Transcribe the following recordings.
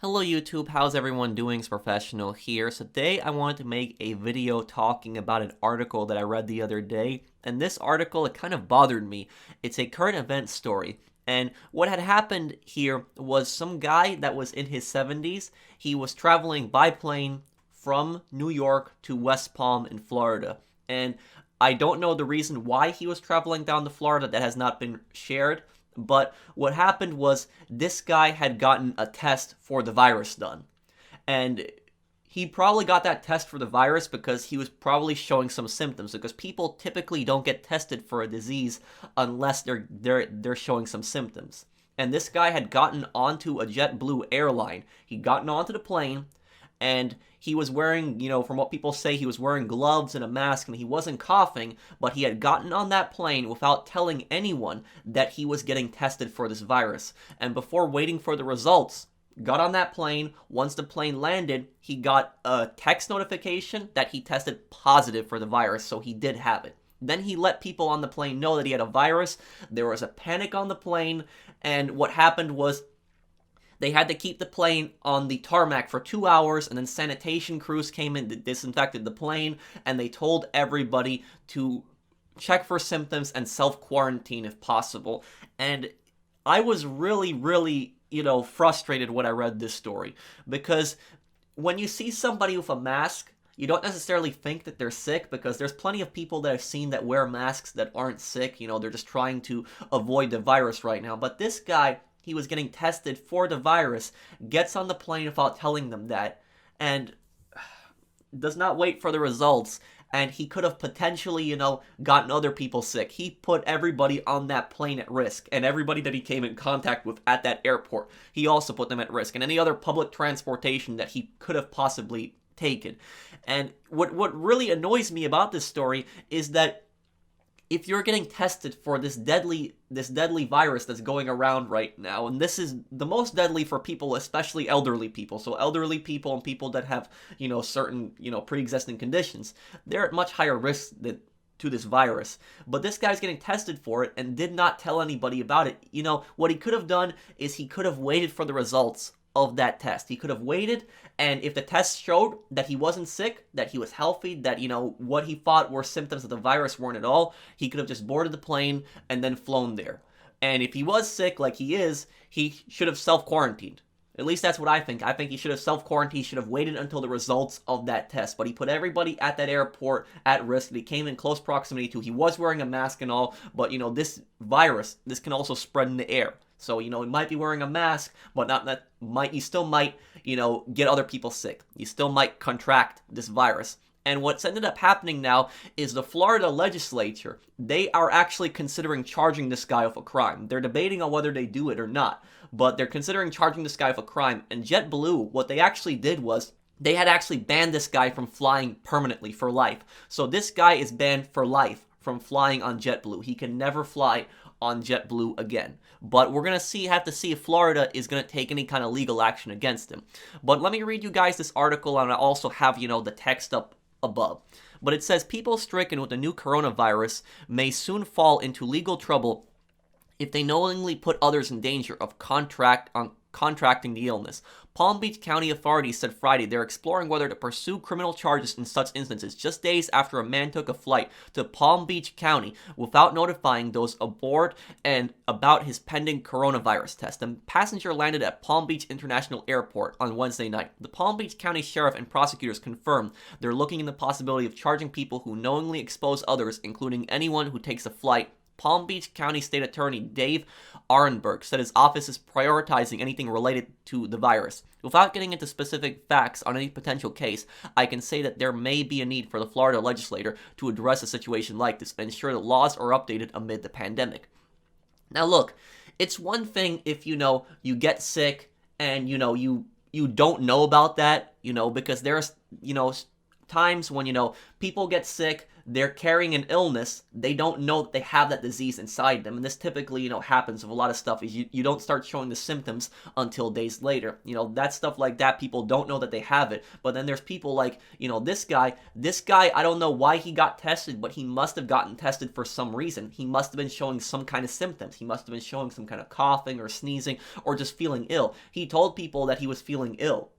Hello YouTube, how's everyone doing? It's Professional here. So today I wanted to make a video talking about an article that I read the other day, and this article, it kind of bothered me. It's a current event story, and what had happened here was some guy that was in his 70s, he was traveling by plane from New York to West Palm in Florida, and I don't know the reason why he was traveling down to Florida. That has not been shared. But what happened was this guy had gotten a test for the virus done. And he probably got that test for the virus because he was probably showing some symptoms, because people typically don't get tested for a disease unless they're showing some symptoms. And this guy had gotten onto a JetBlue airline. He'd gotten onto the plane, and he was wearing, from what people say, he was wearing gloves and a mask, and he wasn't coughing, but he had gotten on that plane without telling anyone that he was getting tested for this virus. And before waiting for the results, got on that plane. Once the plane landed, he got a text notification that he tested positive for the virus, so he did have it. Then he let people on the plane know that he had a virus. There was a panic on the plane, and what happened was they had to keep the plane on the tarmac for 2 hours, and then sanitation crews came in, disinfected the plane, and they told everybody to check for symptoms and self-quarantine if possible. And I was really, really, frustrated when I read this story, because when you see somebody with a mask, you don't necessarily think that they're sick, because there's plenty of people that I've seen that wear masks that aren't sick. They're just trying to avoid the virus right now. But this guy, he was getting tested for the virus, gets on the plane without telling them that, and does not wait for the results. And he could have potentially, gotten other people sick. He put everybody on that plane at risk, and everybody that he came in contact with at that airport, he also put them at risk, and any other public transportation that he could have possibly taken. And what really annoys me about this story is that if you're getting tested for this deadly virus that's going around right now, and this is the most deadly for people, especially elderly people. So elderly people and people that have, certain, pre-existing conditions, they're at much higher risk to this virus. But this guy's getting tested for it and did not tell anybody about it. What he could have done is he could have waited for the results of that test. He could have waited, and if the test showed that he wasn't sick, that he was healthy, that, what he thought were symptoms of the virus weren't at all, he could have just boarded the plane and then flown there. And if he was sick, like he is, he should have self-quarantined. At least that's what I think. I think he should have self-quarantined. He should have waited until the results of that test. But he put everybody at that airport at risk that he came in close proximity to. He was wearing a mask and all, but, this virus, this can also spread in the air. So, he might be wearing a mask, but you still might, get other people sick. You still might contract this virus. And what's ended up happening now is the Florida legislature, they are actually considering charging this guy with a crime. They're debating on whether they do it or not, but they're considering charging this guy with a crime. And JetBlue, what they actually did was, they had actually banned this guy from flying permanently for life. So this guy is banned for life from flying on JetBlue. He can never fly on JetBlue again. But we're going to have to see if Florida is going to take any kind of legal action against him. But let me read you guys this article, and I also have, the text up above. But it says, people stricken with the new coronavirus may soon fall into legal trouble if they knowingly put others in danger of contracting the illness. Palm Beach County authorities said Friday they're exploring whether to pursue criminal charges in such instances, just days after a man took a flight to Palm Beach County without notifying those aboard and about his pending coronavirus test. The passenger landed at Palm Beach International Airport on Wednesday night. The Palm Beach County Sheriff and prosecutors confirmed they're looking into the possibility of charging people who knowingly expose others, including anyone who takes a flight. Palm Beach County State Attorney Dave Aronberg said his office is prioritizing anything related to the virus. Without getting into specific facts on any potential case, I can say that there may be a need for the Florida legislature to address a situation like this and ensure that laws are updated amid the pandemic. Now look, it's one thing if, you get sick and, you don't know about that, because there's, times when, people get sick, they're carrying an illness, they don't know that they have that disease inside them. And this typically, happens with a lot of stuff, is you don't start showing the symptoms until days later. That stuff like that, people don't know that they have it. But then there's people like, this guy, I don't know why he got tested, but he must have gotten tested for some reason. He must have been showing some kind of symptoms. He must have been showing some kind of coughing or sneezing or just feeling ill. He told people that he was feeling ill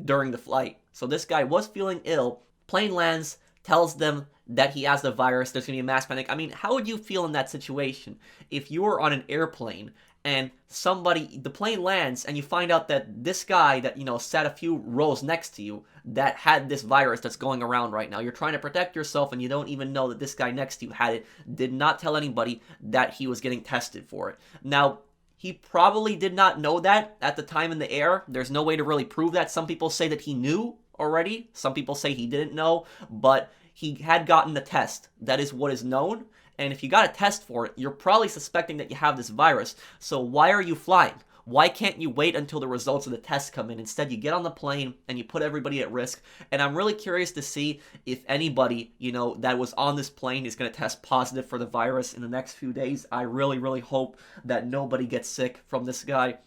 during the flight. So this guy was feeling ill. Plane lands, tells them that he has the virus. There's going to be a mass panic. I mean, how would you feel in that situation if you were on an airplane and the plane lands and you find out that this guy that, sat a few rows next to you that had this virus that's going around right now? You're trying to protect yourself and you don't even know that this guy next to you had it, did not tell anybody that he was getting tested for it. Now, he probably did not know that at the time in the air. There's no way to really prove that. Some people say that he knew already. Some people say he didn't know, but he had gotten the test. That is what is known. And if you got a test for it, you're probably suspecting that you have this virus. So why are you flying? Why can't you wait until the results of the test come in? Instead, you get on the plane and you put everybody at risk. And I'm really curious to see if anybody, that was on this plane is going to test positive for the virus in the next few days. I really, really hope that nobody gets sick from this guy.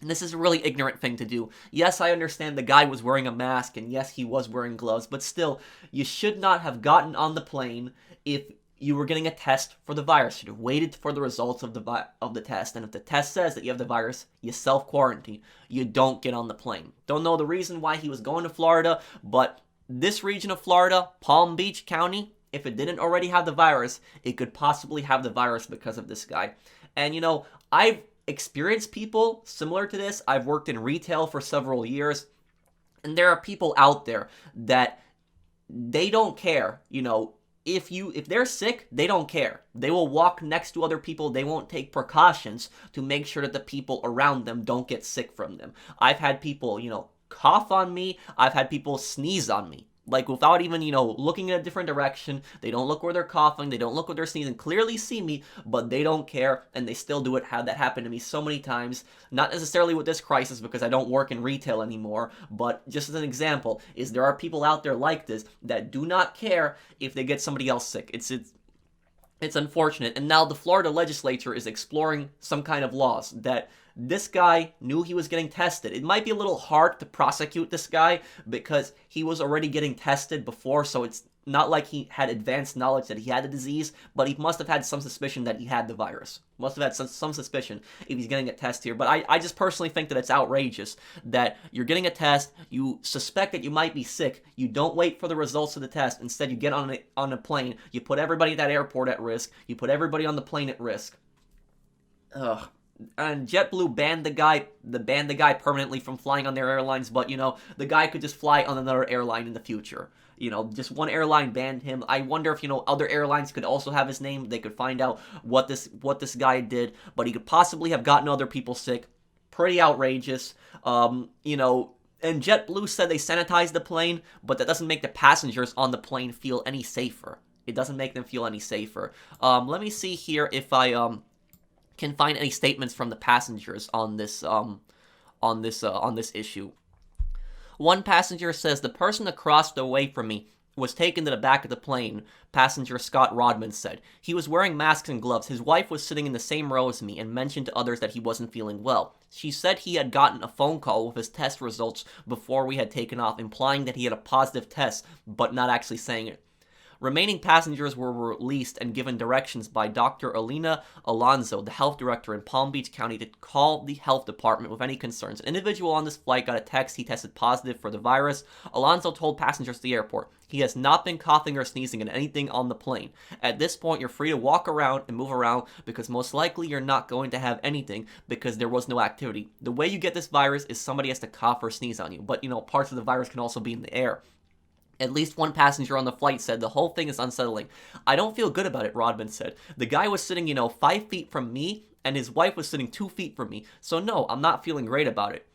And this is a really ignorant thing to do. Yes, I understand the guy was wearing a mask, and yes, he was wearing gloves, but still, you should not have gotten on the plane if you were getting a test for the virus. You should have waited for the results of the test, and if the test says that you have the virus, you self-quarantine. You don't get on the plane. Don't know the reason why he was going to Florida, but this region of Florida, Palm Beach County, if it didn't already have the virus, it could possibly have the virus because of this guy. And I've experienced people similar to this. I've worked in retail for several years, and there are people out there that they don't care. If they're sick, they don't care. They will walk next to other people. They won't take precautions to make sure that the people around them don't get sick from them. I've had people, cough on me. I've had people sneeze on me. Like, without even, looking in a different direction. They don't look where they're coughing. They don't look where they're sneezing. Clearly see me, but they don't care, and they still do it. Had that happen to me so many times. Not necessarily with this crisis, because I don't work in retail anymore, but just as an example, is there are people out there like this that do not care if they get somebody else sick. It's unfortunate. And now the Florida legislature is exploring some kind of laws that this guy knew he was getting tested. It might be a little hard to prosecute this guy because he was already getting tested before, so it's not like he had advanced knowledge that he had the disease, but he must have had some suspicion that he had the virus. Must have had some suspicion if he's getting a test here. But I just personally think that it's outrageous that you're getting a test, you suspect that you might be sick, you don't wait for the results of the test, instead you get on a plane, you put everybody at that airport at risk, you put everybody on the plane at risk. Ugh. And JetBlue banned the guy permanently from flying on their airlines, but the guy could just fly on another airline in the future. Just one airline banned him. I wonder if other airlines could also have his name. They could find out what this guy did, but he could possibly have gotten other people sick. Pretty outrageous. And JetBlue said they sanitized the plane, but that doesn't make the passengers on the plane feel any safer. It doesn't make them feel any safer. Let me see here if I can find any statements from the passengers on this issue. One passenger says, "The person across the way from me was taken to the back of the plane," passenger Scott Rodman said. "He was wearing masks and gloves. His wife was sitting in the same row as me and mentioned to others that he wasn't feeling well. She said he had gotten a phone call with his test results before we had taken off, implying that he had a positive test, but not actually saying it." Remaining passengers were released and given directions by Dr. Alina Alonso, the health director in Palm Beach County, to call the health department with any concerns. An individual on this flight got a text he tested positive for the virus. Alonso told passengers at the airport, "He has not been coughing or sneezing at anything on the plane. At this point, you're free to walk around and move around because most likely you're not going to have anything because there was no activity. The way you get this virus is somebody has to cough or sneeze on you, but parts of the virus can also be in the air." At least one passenger on the flight said, "The whole thing is unsettling. I don't feel good about it," Rodman said. "The guy was sitting, 5 feet from me, and his wife was sitting 2 feet from me. So no, I'm not feeling great about it."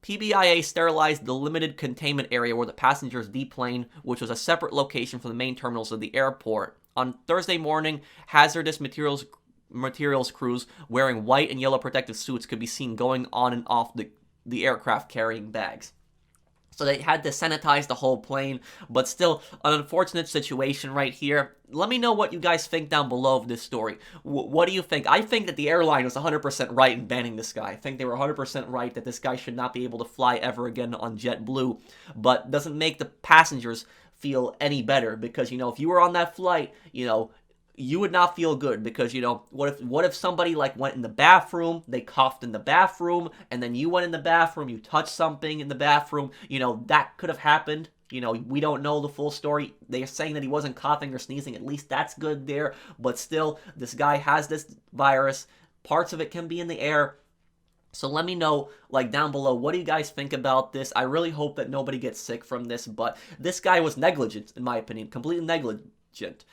PBIA sterilized the limited containment area where the passengers deplaned, which was a separate location from the main terminals of the airport. On Thursday morning, hazardous materials crews wearing white and yellow protective suits could be seen going on and off the aircraft carrying bags. So they had to sanitize the whole plane, but still an unfortunate situation right here. Let me know what you guys think down below of this story. What do you think? I think that the airline was 100% right in banning this guy. I think they were 100% right that this guy should not be able to fly ever again on JetBlue, but doesn't make the passengers feel any better because, you know, if you were on that flight, you know, you would not feel good because, you know, what if somebody like went in the bathroom, they coughed in the bathroom, and then you went in the bathroom, you touched something in the bathroom, you know, that could have happened. You know, we don't know the full story. They're saying that he wasn't coughing or sneezing. At least that's good there. But still, this guy has this virus. Parts of it can be in the air. So let me know, like, down below, what do you guys think about this? I really hope that nobody gets sick from this, but this guy was negligent, in my opinion. Completely negligent.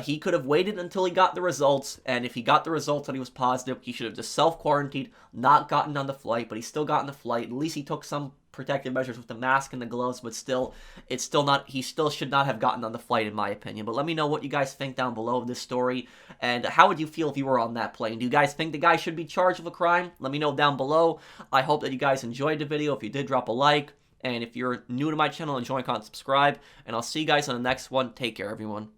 He could have waited until he got the results, and if he got the results and he was positive, he should have just self-quarantined, not gotten on the flight, but he still got on the flight. At least he took some protective measures with the mask and the gloves, but still, it's still not, he still should not have gotten on the flight, in my opinion. But let me know what you guys think down below of this story, and how would you feel if you were on that plane? Do you guys think the guy should be charged with a crime? Let me know down below. I hope that you guys enjoyed the video. If you did, drop a like, and if you're new to my channel, enjoy, comment, subscribe, and I'll see you guys on the next one. Take care, everyone.